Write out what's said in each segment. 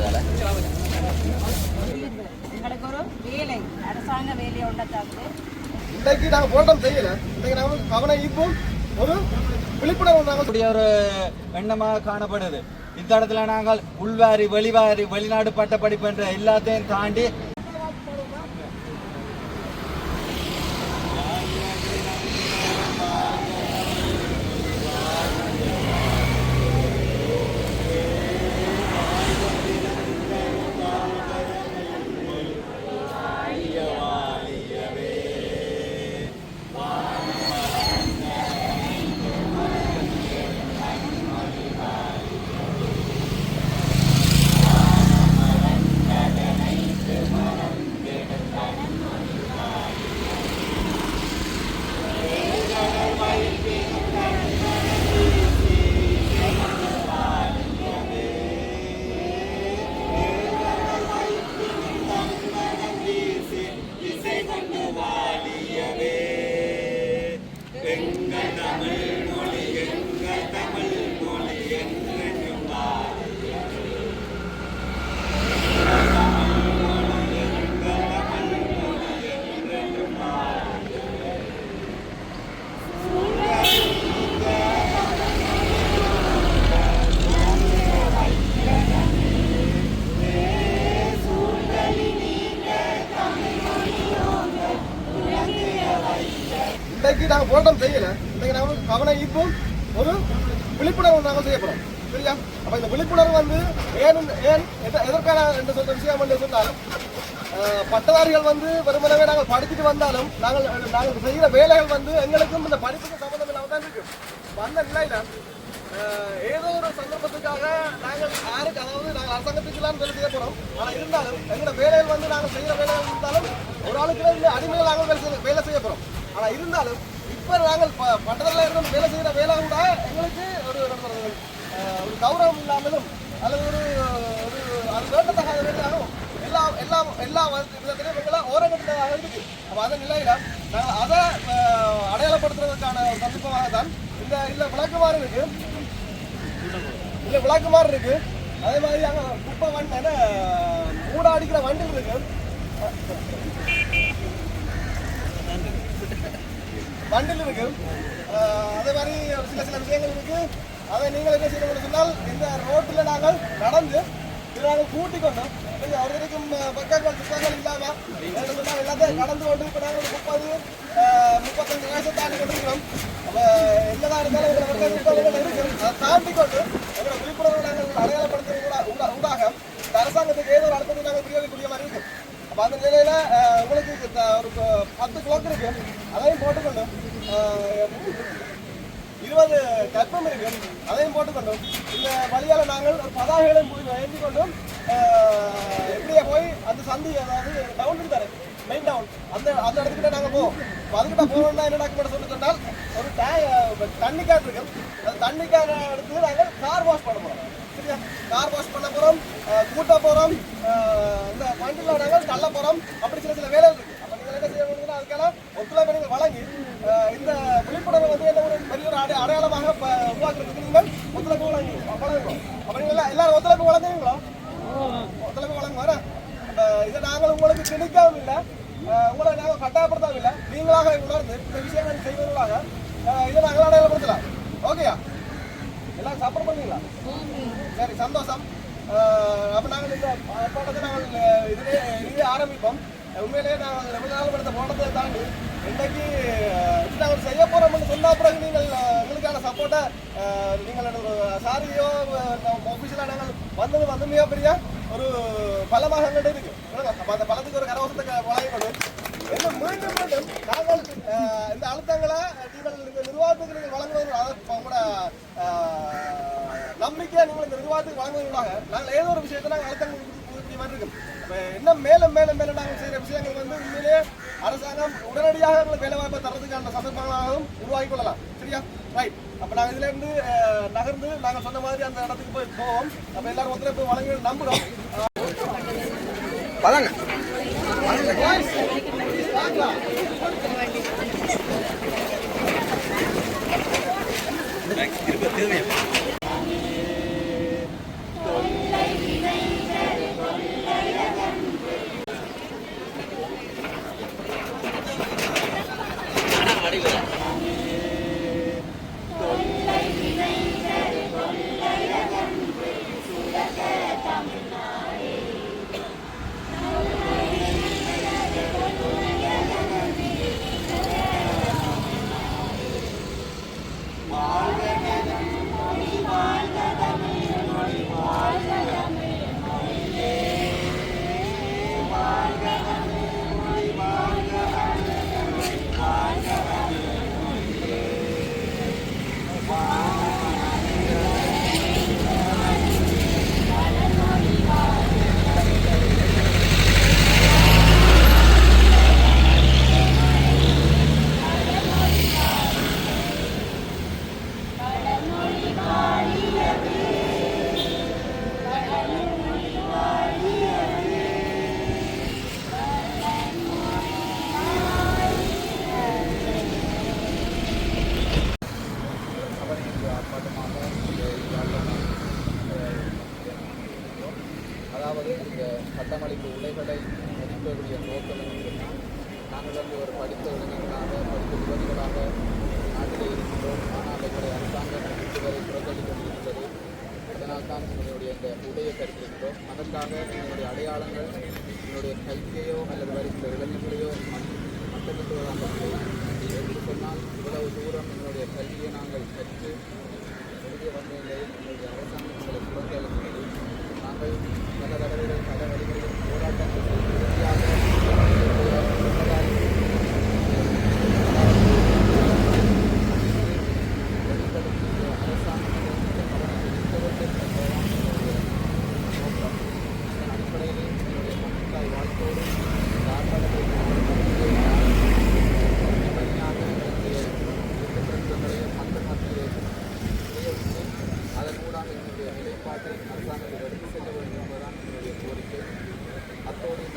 செய்யறாங்களா? எங்களுக்கு ஒரு வேலை அரசாங்க வேலையை உண்டாக்குது. இன்றைக்கு நாங்கள் போராட்டம் செய்யல. இன்றைக்கு நாங்கள் அவனை இப்போ ஒரு விழிப்புணர்வு ஒரு எண்ணமாக காணப்படுது. இந்த இடத்துல நாங்கள் உள்வாரி வெளிவாரி வெளிநாடு பட்ட படிப்பு என்ற எல்லாத்தையும் தாண்டி இன்றைக்கு நாங்கள் போராட்டம் செய்யல. இன்றைக்கு நாங்கள் அவனை இப்போ ஒரு விழிப்புணர்வு நாங்கள் செய்ய போகிறோம். சரியா? அப்போ இந்த விழிப்புணர்வு வந்து ஏன் எதற்கான என்று சொல்ற விஷயம் என்று சொன்னாலும் பட்டதாரிகள் வந்து வெறுமனவே நாங்கள் படிச்சுட்டு வந்தாலும் நாங்கள் செய்கிற வேலைகள் வந்து எங்களுக்கும் இந்த படிப்புக்கு சம்மந்தம் இல்லாமல் தான் இருக்கு. அந்த நிலையில ஏதோ ஒரு சந்தர்ப்பத்துக்காக நாங்கள் யாருக்கு, அதாவது நாங்கள் அரசாங்கத்துக்குலாம் வேலை செய்ய போகிறோம். ஆனால் இருந்தாலும் எங்களோட வேலைகள் வந்து நாங்கள் செய்கிற வேலைகள் இருந்தாலும் ஒரு ஆளுக்கு இந்த அடிமைகள் நாங்கள் வேலை செய்ய போகிறோம். ஆனால் இருந்தாலும் இப்போ நாங்கள் பட்டதாரில் இருந்து வேலை செய்கிற வேலை கூட எங்களுக்கு ஒரு ஒரு கௌரவம் இல்லாமலும் அல்லது ஒரு அது வேண்டத்தகாத வேலையாகவும் எல்லா விதத்திலையும் எங்களை ஓரங்கட்டதாக இருக்கு. அப்போ அந்த நிலையில நாங்கள் அதை அடையாளப்படுத்துறதுக்கான சந்தர்ப்பமாக தான் இந்த விளக்குமாறு இருக்கு. இல்லை விளக்குமாறு இருக்கு. அதே மாதிரி அங்கே குப்பை வண்டி மூட அடிக்கிற வண்டிகள் இருக்கு. வண்டில் இருக்கு. அதே மாதிரி சில விஷயங்கள் இருக்கு. அதை நீங்கள் என்ன செய்யணும்னு சொன்னால் இந்த ரோட்டில் நாங்கள் நடந்து நாங்கள் கூட்டிக் கொண்டோம். அவர் வரைக்கும் பக்கங்கள் புத்தகங்கள் இல்லாமல் சொன்னால் எல்லாத்தையும் கடந்து கொண்டு இப்போ நாங்கள் 30-35 வயசை தாண்டி கொண்டிருக்கிறோம். அப்போ என்னதான் இருந்தாலும் எங்களை புத்தகங்கள் இருக்கு. அதை தாண்டி கொண்டு எங்களோட விழிப்புணர்வு நாங்கள் அடையாளப்படுத்துறது ஊடாக இந்த அரசாங்கத்துக்கு ஏதோ ஒரு அர்த்தத்தை நாங்கள் புரியக்கூடிய மாதிரி இருக்கு. அப்போ அந்த நிலையில் உங்களுக்கு ஒரு 10 கிலோக்கு இருக்கு. அதையும் போட்டுக்கொண்டு 20 கற்பம் இருக்கு. அதையும் போட்டுக்கொண்டோம். இந்த வழியால் நாங்கள் ஒரு பதாகைகளையும் ஏற்றி கொண்டும் எப்படியே போய் அந்த சந்தி, அதாவது டவுன் இருந்தாரு மெயின் டவுன், அந்த இடத்துக்கிட்ட நாங்கள் போவோம். அதுக்கிட்ட போகணும்னா என்ன டாக்குமெண்ட் சொல்லி சொன்னால் ஒரு தண்ணி கேன் இருக்கு. அந்த தண்ணி கேன் எடுத்து நாங்கள் கார் வாஷ் பண்ண போகிறோம். சரியா? கார் வாஷ் பண்ண போகிறோம், கூட்ட போகிறோம், இந்த வண்டியில் நாங்கள் தள்ள போகிறோம். அப்படி சில வேலை இருக்கு. அப்போ நீங்கள் என்ன செய்ய முடியுதுன்னா அதுக்கான ஒத்துழைப்பை நீங்கள் வழங்கி இந்த விழிப்புணர்வு வந்து என்ன ஒரு பெரிய ஒரு அடையாளமாக உருவாக்குறதுக்கு நீங்கள் ஒத்துழைப்பு வழங்குவோம். அப்போ நீங்கள் எல்லாரும் ஒத்துழைப்பு வழங்குவீங்களோ? ஒத்துழைப்பு வழங்குவாரா? இதை நாங்கள் உங்களுக்கு திணிக்கவும் இல்லை, உங்களை நாங்கள் கட்டாயப்படுத்தவும் இல்லை. நீங்களாக உணர்ந்து இந்த விஷயங்கள் செய்வதற்காக இதை நாங்கள் அடையாளப்படுத்தலாம். ஓகேயா? எல்லாம் சப்போர்ட் பண்ணீங்களா? சரி, சந்தோஷம். அப்போ நாங்கள் இந்த போராட்டத்தை நாங்கள் இதுவே ஆரம்பிப்போம். உண்மையிலேயே நாங்கள் ரொம்ப நாள் எடுத்த போராட்டத்தை தாண்டி இன்றைக்கு நாங்கள் செய்ய போகிறோம்னு சொன்ன பிறகு நீங்கள் எங்களுக்கான சப்போர்ட்டை நீங்கள் சாரியோ ஆஃபீஸில் நாங்கள் வந்தது மிகப்பெரிய ஒரு பலமாக எங்கள்கிட்ட இருக்கு. அப்போ அந்த பலத்துக்கு ஒரு கரவசத்தை வழங்கப்படும். என்ன மீண்டும் நாங்கள் இந்த அழுத்தங்களை நீங்கள் நிர்வாகத்துக்கு நீங்கள் வழங்குவது உங்களோட நம்பிக்கையை நீங்கள் இந்த நிர்வாகத்துக்கு வழங்குவதற்காக நாங்கள் ஏதோ ஒரு விஷயத்தை நாங்கள் அழுத்தங்கள் கொடுக்கக்கூடிய மாதிரி இருக்கும். இன்னும் மேலும் நாங்கள் செய்கிற விஷயங்கள் வந்து உண்மையிலேயே அரசாங்கம் உடனடியாக எங்களுக்கு வேலைவாய்ப்பை தரதுக்கான சந்தர்ப்பங்களாகவும் உருவாக்கி கொள்ளலாம். சரியா? ரைட். அப்போ நாங்கள் இதுலேருந்து நகர்ந்து நாங்கள் சொன்ன மாதிரி அந்த இடத்துக்கு போவோம். அப்போ எல்லாரும் ஒத்துழைப்பு வழங்கி நம்புகிறோம். வாங்க. இருப்பது இந்த பட்டமளிப்பு உடைகளை மதிக்கக்கூடிய நோக்கம் என்று சொன்னால் நாங்கள் வந்து ஒரு படித்த இளைஞர்களாக படித்த யுவதிகளாக நாட்டிலே இருக்கின்றோம். ஆனால் எங்களுடைய அரசாங்கம் இதுவரை புறக்கணித்துக் கொண்டிருக்கிறது. அதனால் தான் எங்களுடைய இந்த உடையை கருத்திருக்கிறோம். அதற்காக எங்களுடைய அடையாளங்கள் என்னுடைய கல்வியையோ அல்லது வருகின்ற இளைஞர்களையோ மட்டுமிட்டுவதாக என்று சொன்னால் இவ்வளவு தூரம் எங்களுடைய கல்வியை நாங்கள் கற்று வெளியே வந்த எங்களுடைய அரசாங்கம் எங்களை புறக்கணிக்கிறது. நாங்கள் பல தடவைகள் பல வழிகளில் போராட்டங்கள் செய்து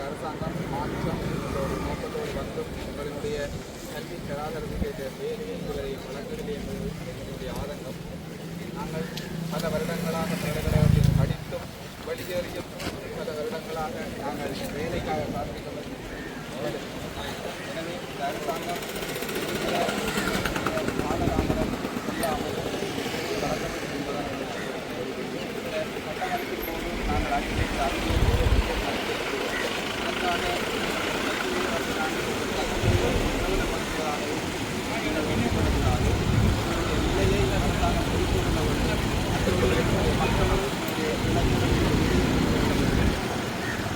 அரசாங்கம் மாற்றம் ஒரு நோக்கத்தோடு வந்தும் உங்களுடைய கல்வி தராதரத்துக்கு வேலையை இதுவரை வழங்கவில்லை என்பது எங்களுடைய ஆதங்கம். நாங்கள் பல வருடங்களாக பல்கலைக்கழகத்தில் படித்தும் வெளியேறியும் பல வருடங்களாக நாங்கள் வேலைக்காக காத்திருக்கிறோம். எனவே இந்த அரசாங்கம் காலதாமதம் இல்லாமல் வழங்கப்படும் என்பதால் கட்டமைப்பின் போது நாங்கள் அடிப்படை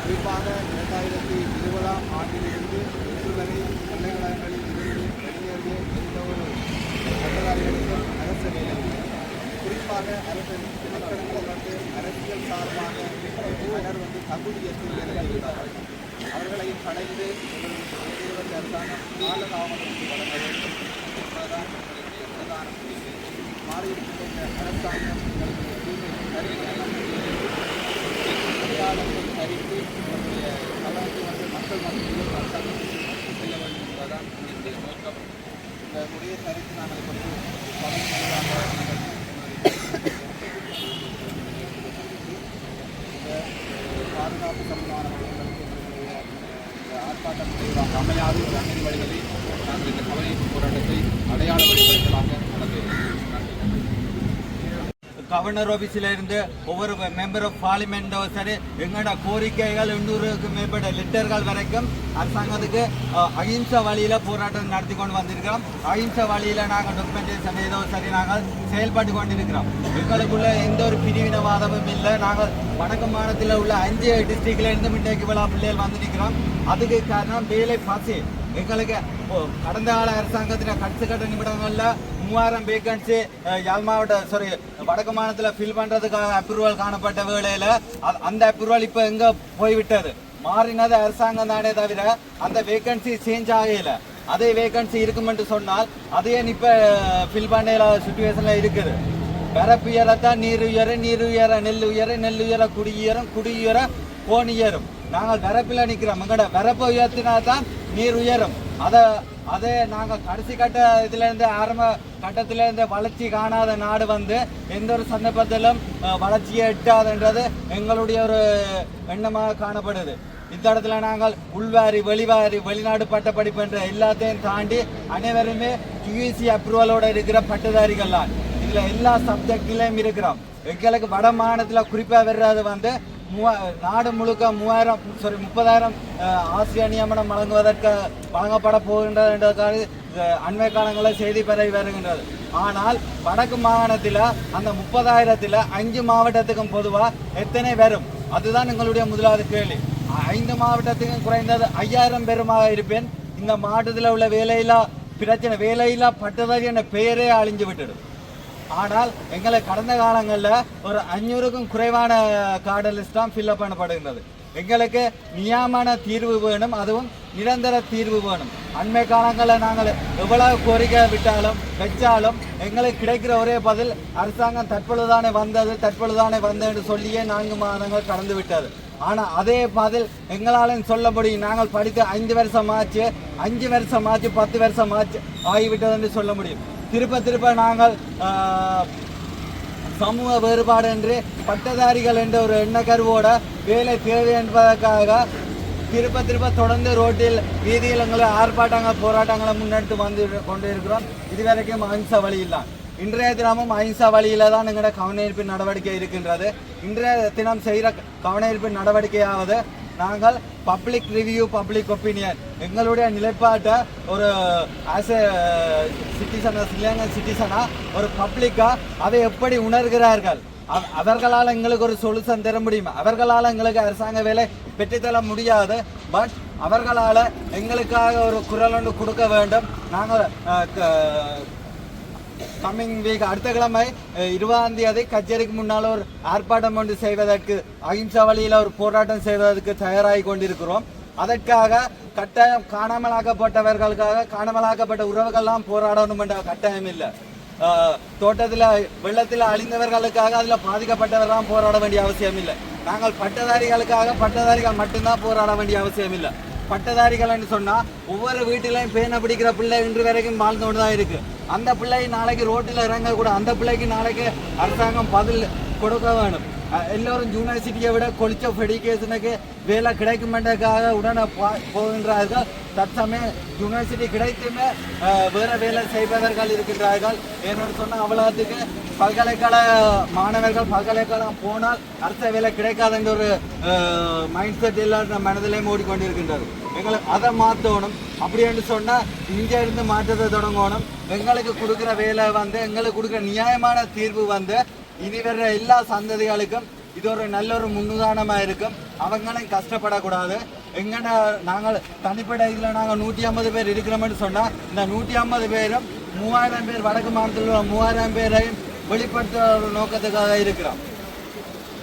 குறிப்பாக 2020ஆம் ஆண்டிலிருந்து இன்று வரை பல்கலைக்கழகங்களில் இருந்து வெளியேறிய எந்த ஒரு பட்டதாரிகளுக்கும் அரசு வேலை குறிப்பாக அரசு மக்களுக்கு வந்து அரசியல் சார்பாக பலர் வந்து தகுதியத்தில் வேலையாகிறார்கள். அவர்களையும் கலைந்து எங்களுடைய அரசாங்கம் காலதாமதத்துக்கு வழங்க வேண்டும் என்பதுதான் எங்களுடைய பிரதான முடிவு. மாறியிருக்கின்ற அரசாங்கம் அடையாளத்தை கருத்து நம்முடைய கலந்து வந்து மக்கள் மத்தியில் அரசாங்கம் செய்ய வேண்டும் என்பதுதான் என்னுடைய நோக்கம். இந்த முடியை கருத்து நாங்கள் இப்பொழுது பாதுகாப்பு சம்பந்தமான ஆர்ப்பாட்டம் முடிவாக அமையாது ஒரு அன்னை வழிகளில் நாங்கள் இந்த கவனிப்பு போராட்டத்தை அடையாள வழிபடுத்தலாக நடத்துகிறோம். கவர்னர் ஆஃபீஸில் இருந்து ஒவ்வொரு மெம்பர் ஆஃப் பார்லிமெண்டோ சரி எங்களோட கோரிக்கைகள் 200க்கும் மேற்பட்ட லெட்டர்கள் வரைக்கும் அரசாங்கத்துக்கு அஹிம்சை வழியில் போராட்டம் நடத்தி கொண்டு வந்திருக்கிறோம். அஹிம்சை வழியில் நாங்கள் டாக்குமெண்டேஷன் ஏதோ சரி நாங்கள் செயல்பட்டு கொண்டிருக்கிறோம். எங்களுக்குள்ள எந்த ஒரு பிரிவினவாதமும் இல்லை. நாங்கள் வடக்கு மாநிலத்தில் உள்ள 5 டிஸ்ட்ரிக்ட்ல இருந்து இன்றைக்கு விழா பிள்ளைகள் வந்து நிற்கிறோம். அதுக்கு காரணம் வேலை பசி. எங்களுக்கு கடந்த கால அரசாங்கத்தில் கட்சி கட்ட நிமிடங்களில் 3000 வேகன்சி யாழ் மாவட்ட வடக்கு மாநிலத்தில் ஃபில் பண்ணுறதுக்காக அப்ரூவல் காணப்பட்ட வேளையில் அந்த அப்ரூவல் இப்போ எங்கே போய்விட்டது. மாறினது அரசாங்கம் தானே தவிர அந்த வேகன்சி சேஞ்ச் ஆகல. அதே வேகன்சி இருக்கும் என்று சொன்னால் அதையே இப்போ ஃபில் பண்ண சுச்சுவேஷனில் இருக்குது. வரப்பு உயரத்தான் நீர் உயர, நீர் உயர நெல் உயர, நெல் உயர குடியுயரம், குடியுயர கோணியரும். நாங்கள் வரப்பில் நிற்கிறோம். எங்களோட வரப்பை உயர்த்தினா தான் நீர் உயரும். அதே நாங்கள் கடைசி கட்ட இதுலேருந்து ஆரம்ப கட்டத்திலேருந்து வளர்ச்சி காணாத நாடு வந்து எந்த ஒரு சந்தர்ப்பத்திலும் வளர்ச்சியை எட்டாதுன்றது எங்களுடைய ஒரு எண்ணமாக காணப்படுது. இந்த இடத்துல நாங்கள் உள்வாரி வெளிவாரி வெளிநாடு பட்ட படிப்பு என்ற எல்லாத்தையும் தாண்டி அனைவருமே யூஎஸ்சி அப்ரூவலோடு இருக்கிற பட்டதாரிகள் தான். இதில் எல்லா சப்ஜெக்ட்லையும் இருக்கிறோம். எங்களுக்கு வட மாநிலத்தில் குறிப்பாக வர்றது வந்து நாடு முழுக்க 30,000 ஆசிரியர் நியமனம் வழங்கப்பட போகின்றது என்றதுக்காக அண்மை காலங்களில் செய்தி பரவி வருகின்றது. ஆனால் வடக்கு மாகாணத்தில் அந்த 30,000ல் 5 மாவட்டத்துக்கும் பொதுவாக எத்தனை வரும்? அதுதான் எங்களுடைய முதலாவது கேள்வி. 5 மாவட்டத்துக்கும் குறைந்தது 5000 பேருமாக இருப்பேன். இந்த மாவட்டத்தில் உள்ள வேலையில்லா பிரச்சனை, வேலையில்லா பட்டதாரி என்ற பெயரே அழிஞ்சு விட்டுடும். ஆனால் எங்களை கடந்த காலங்களில் ஒரு 500க்கும் குறைவான கார்டு லிஸ்ட் தான் ஃபில்அப் பண்ணப்படுகின்றது. எங்களுக்கு நியாயமான தீர்வு வேணும், அதுவும் நிரந்தர தீர்வு வேணும். அண்மை காலங்களில் நாங்கள் எவ்வளவு கோரிக்கை வச்சாலும் எங்களுக்கு கிடைக்கிற ஒரே பதில் அரசாங்கம் தற்பொழுதானே வந்தது என்று சொல்லியே 4 மாதங்கள் கடந்து விட்டது. ஆனால் அதே பதில் எங்களாலும் சொல்ல முடியும். நாங்கள் படித்து 5 வருஷம் ஆச்சு, 5 வருஷம் ஆச்சு, 10 வருஷம் ஆச்சு ஆகிவிட்டது என்று சொல்ல முடியும். திருப்ப நாங்கள் சமூக வேறுபாடு என்று பட்டதாரிகள் என்ற ஒரு எண்ணக்கருவோட வேலை தேவை என்பதற்காக திருப்ப தொடர்ந்து ரோட்டில் வீதியில் எங்களை ஆர்ப்பாட்டங்கள் போராட்டங்களை முன்னெடுத்து வந்து கொண்டு இருக்கிறோம். இதுவரைக்கும் அஹிம்சா வழியில் தான். இன்றைய தினமும் அஹிம்சா வழியில தான் எங்களோட கவனஈர்ப்பு நடவடிக்கை இருக்கின்றது. இன்றைய தினம் செய்கிற கவனஈர்ப்பு நடவடிக்கையாவது நாங்கள் பப்ளிக் ரிவ்யூ பப்ளிக் ஒப்பீனியன் எங்களுடைய நிலைப்பாட்டை ஒரு ஆஸ் எ சிட்டிசன் ஸ்ரீலங்கன் சிட்டிசனா ஒரு பப்ளிக்கா அதை எப்படி உணர்கிறார்கள், அவர்களால் எங்களுக்கு ஒரு சொல்யூஷன் தர முடியும். அவர்களால் எங்களுக்கு அரசாங்க வேலை பெற்றுத்தர முடியாது. பட் அவர்களால் எங்களுக்காக ஒரு குரல் ஒன்று கொடுக்க வேண்டும். நாங்கள் கம்மிங் வீக் அடுத்த கிழமை 20ஆம் தேதி கச்சேரிக்கு முன்னால் ஒரு ஆர்ப்பாட்டம் ஒன்று செய்வதற்கு அஹிம்சா வழியில் ஒரு போராட்டம் செய்வதற்கு தயாராகி கொண்டிருக்கிறோம். அதற்காக கட்டாயம் காணாமலாக்கப்பட்டவர்களுக்காக காணாமலாக்கப்பட்ட உறவுகள்லாம் போராடணும் என்ற கட்டாயம் இல்லை. தோட்டத்தில் வெள்ளத்தில் அழிந்தவர்களுக்காக அதில் பாதிக்கப்பட்டவர்களாம் போராட வேண்டிய அவசியம் இல்லை. நாங்கள் பட்டதாரிகள் மட்டும்தான் போராட வேண்டிய அவசியம் இல்லை. பட்டதாரிகள் என்று சொன்னால் ஒவ்வொரு வீட்டிலையும் பேனை பிடிக்கிற பிள்ளை இன்று வரைக்கும் வாழ்ந்து கொண்டு தான் இருக்கு. அந்த பிள்ளை நாளைக்கு ரோட்டில் இறங்கக்கூட, அந்த பிள்ளைக்கு நாளைக்கு அரசாங்கம் பதில் கொடுக்க வேணும். எல்லோரும் யூனிவர்சிட்டியை விட கொலிச்ச எஜுகேஷனுக்கு வேலை கிடைக்குமென்றதுக்காக உடனே போகின்றார்கள். தற்சமயம் யூனிவர்சிட்டி கிடைத்துமே வேறு வேலை செய்பவர்கள் இருக்கின்றார்கள். ஏன்னு சொன்னால் அவ்வளோத்துக்கு பல்கலைக்கழக மாணவர்கள் பல்கலைக்கழகம் போனால் அரச வேலை கிடைக்காது என்ற ஒரு மைண்ட் செட் எல்லாம் மனதிலே மூடிக்கொண்டிருக்கின்றது. எங்களுக்கு அதை மாற்றணும். அப்படி என்று சொன்னால் இங்கே இருந்து மாற்றத்தை தொடங்கணும். எங்களுக்கு கொடுக்குற வேலை எங்களுக்கு கொடுக்குற நியாயமான தீர்வு இனி வர்ற எல்லா சந்ததிகளுக்கும் இது ஒரு நல்ல ஒரு முன்னுதாரணமாக இருக்கும். அவங்களும் கஷ்டப்படக்கூடாது. நாங்கள் தனிப்பட்ட இதில் நாங்கள் 150 பேர் இருக்கிறோம்னு சொன்னால் இந்த 150 பேரும் 3000 பேர் வடக்கு மாநிலத்தில் உள்ள 3000 பேரையும் வெளிப்படுத்துகிற ஒரு நோக்கத்துக்காக இருக்கிறோம்.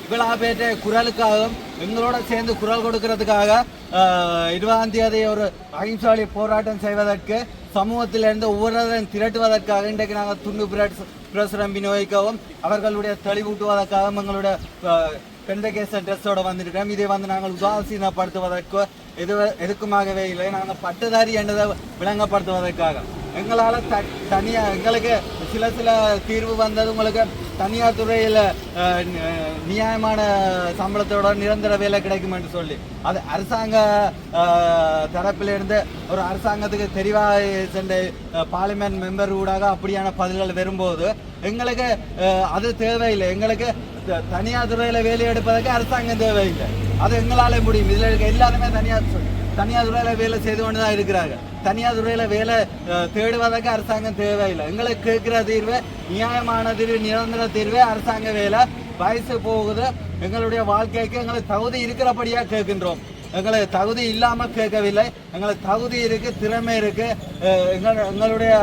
இவ்வளவு பேற்ற குரலுக்காகவும் எங்களோட சேர்ந்து குரல் கொடுக்கறதுக்காக 20ஆம் தேதி ஒரு அஹிம்சாவளி போராட்டம் செய்வதற்கு சமூகத்திலிருந்து ஒவ்வொருவரையும் திரட்டுவதற்காக இன்றைக்கு நாங்கள் துண்டு பிரசுரம் விநியோகிக்கவும் அவர்களுடைய தெளிவூட்டுவதற்காகவும் எங்களுடைய பெண்டகேசன் ட்ரெஸ்ஸோட வந்திருக்கிறோம். இதை நாங்கள் உதாசீனப்படுத்துவதற்கு எதுக்குமாகவே இல்லை. நாங்கள் பட்டதாரி என்றதை விளங்கப்படுத்துவதற்காக எங்களால் எங்களுக்கு சில தீர்வு வந்தது. உங்களுக்கு தனியார் துறையில் நியாயமான சம்பளத்தோட நிரந்தர வேலை கிடைக்கும் என்று சொல்லி அது அரசாங்க தரப்பிலிருந்து ஒரு அரசாங்கத்துக்கு தெரிவாக சென்ற பார்லிமெண்ட் மெம்பர் ஊடாக அப்படியான பதில்கள் வரும்போது எங்களுக்கு அது தேவையில்லை. எங்களுக்கு தனியார் துறையில் வேலை எடுப்பதற்கு அரசாங்கம் தேவையில்லை. அது எங்களால் முடியும். இதில் இருக்க எல்லாருமே தனியார் துறையில் வேலை செய்து கொண்டு தான் இருக்கிறாங்க. தனியார் துறையில் வேலை தேடுவதற்கு அரசாங்கம் தேவையில்லை. எங்களுக்கு கேட்குற தீர்வு நியாயமான தீர்வு, நிரந்தர தீர்வு, அரசாங்க வேலை. வயசு போகுது. எங்களுடைய வாழ்க்கைக்கு எங்களுக்கு தகுதி இருக்கிறபடியாக கேட்கின்றோம். எங்களுக்கு தகுதி இல்லாமல் கேட்கவில்லை. எங்களுக்கு தகுதி இருக்குது, திறமை இருக்குது. எங்களுடைய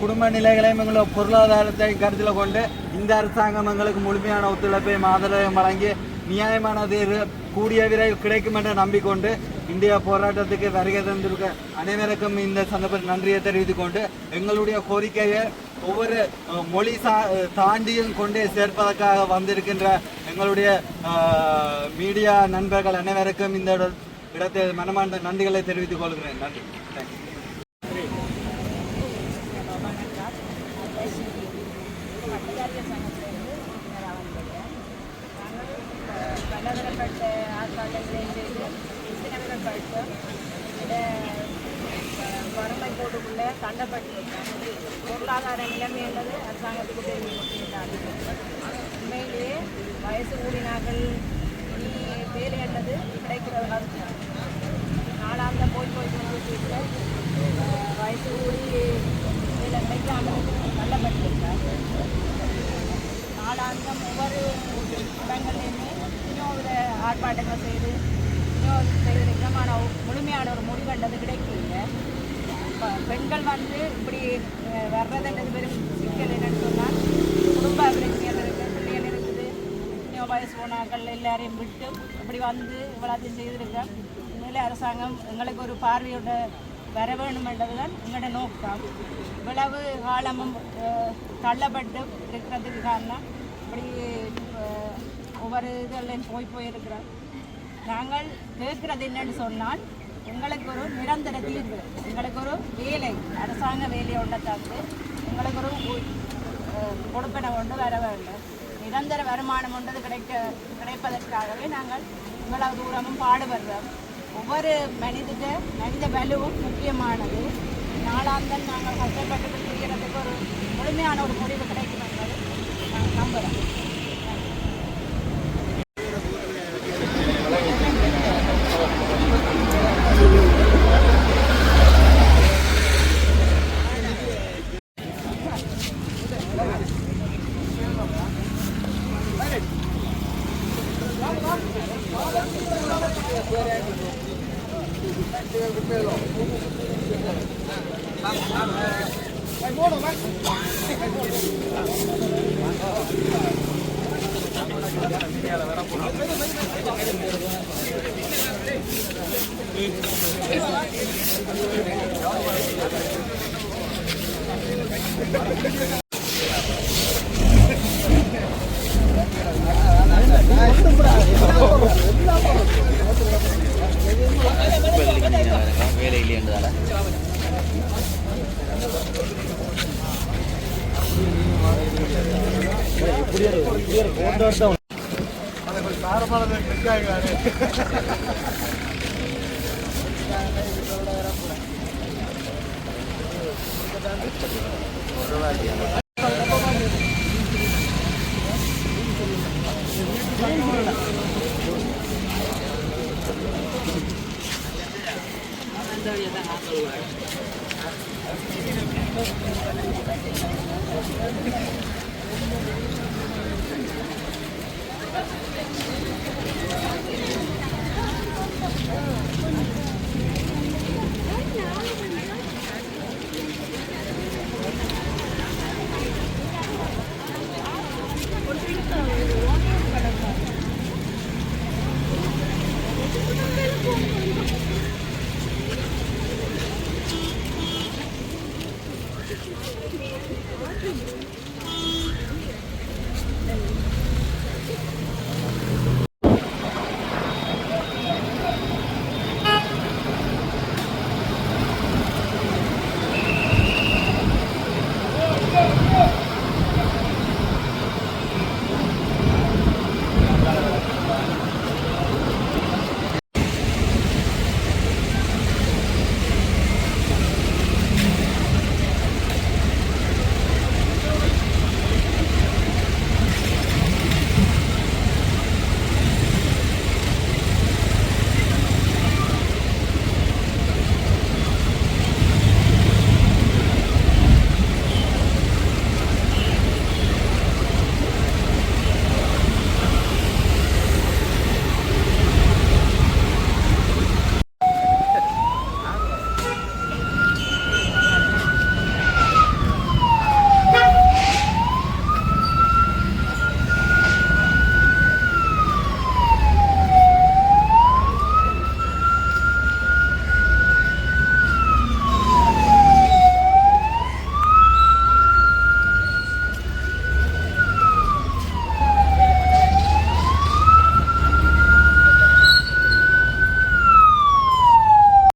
குடும்ப நிலைகளையும் எங்களுடைய பொருளாதாரத்தையும் கருத்தில் கொண்டு இந்த அரசாங்கம் எங்களுக்கு முழுமையான ஒத்துழைப்பையும் ஆதரவையும் வழங்கி நியாயமான தீர்வு கூடிய விரைவில் கிடைக்கும் என்ற நம்பிக்கொண்டு இந்தியா போராட்டத்துக்கு வருகை தந்திருக்க அனைவருக்கும் இந்த சந்தர்ப்பத்தில் நன்றியை தெரிவித்துக் கொண்டு எங்களுடைய கோரிக்கையை ஒவ்வொரு மொழி தாண்டியும் கொண்டே சேர்ப்பதற்காக வந்திருக்கின்ற எங்களுடைய மீடியா நண்பர்கள் அனைவருக்கும் இந்த இடத்தில் மனமார்ந்த நன்றிகளை தெரிவித்துக் கொள்கிறேன். நன்றி. பலதரப்பட்ட ஆட்பாட்டங்களை செய்து வறுமை கோட்டுக்குள்ளே தள்ளப்பட்டிருக்கோம். பொருளாதார நிலைமை என்பது அரசாங்கத்துக்கு தெரிவிக்கப்பட்டிருந்தாங்க. உண்மையிலேயே வயசு கூடினார்கள் வேலை என்பது கிடைக்கிறது. நாளாந்த போய் கொண்டு வயசு கூடி வேலை கிடைக்காமல் தள்ளப்பட்டிருக்கார். நாளாந்தம் ஒவ்வொரு இடங்கள்லையுமே இன்னொரு ஆர்ப்பாட்டங்கள் செய்து செய்திருக்கிறோம். ஆனால் முழுமையான ஒரு முடிவென்றது கிடைக்கல. பெண்கள் இப்படி வர்றதுன்றது பெரும் சிக்கல் என்னன்னு சொன்னால் குடும்ப பிரச்சனைகள் இருக்குது, பிள்ளைகள் இருக்குது, இன்னும் வயசு போனாக்கள் எல்லாரையும் விட்டு இப்படி இவ்வளோத்தையும் செய்திருக்கிறோம். உண்மையிலே அரசாங்கம் எங்களுக்கு ஒரு பார்வையோட வர வேண்டும் என்றதுதான் எங்களோட நோக்கம். இவ்வளவு காலமும் தள்ளப்பட்டு இருக்கிறதுக்கு காரணம் இப்படி ஒவ்வொரு இதெல்லாம் போயிருக்கிறோம். நாங்கள் கேட்குறது என்னன்னு சொன்னால் எங்களுக்கு ஒரு நிரந்தர தீர்வு, எங்களுக்கு ஒரு வேலை, அரசாங்க வேலையை ஒன்றை தந்து எங்களுக்கு ஒரு கொடுப்பனை கொண்டு வர வேண்டும். நிரந்தர வருமானம் ஒன்றது கிடைப்பதற்காகவே நாங்கள் இவ்வளவு தூரமும் பாடுபடுறோம். ஒவ்வொரு மனித வலுவும் முக்கியமானது. நாளாந்தம் நாங்கள் கஷ்டப்பட்டு செய்கிறதுக்கு ஒரு முழுமையான ஒரு முடிவு கிடைக்கும் என்பது நான் நம்புகிறேன். Thank you.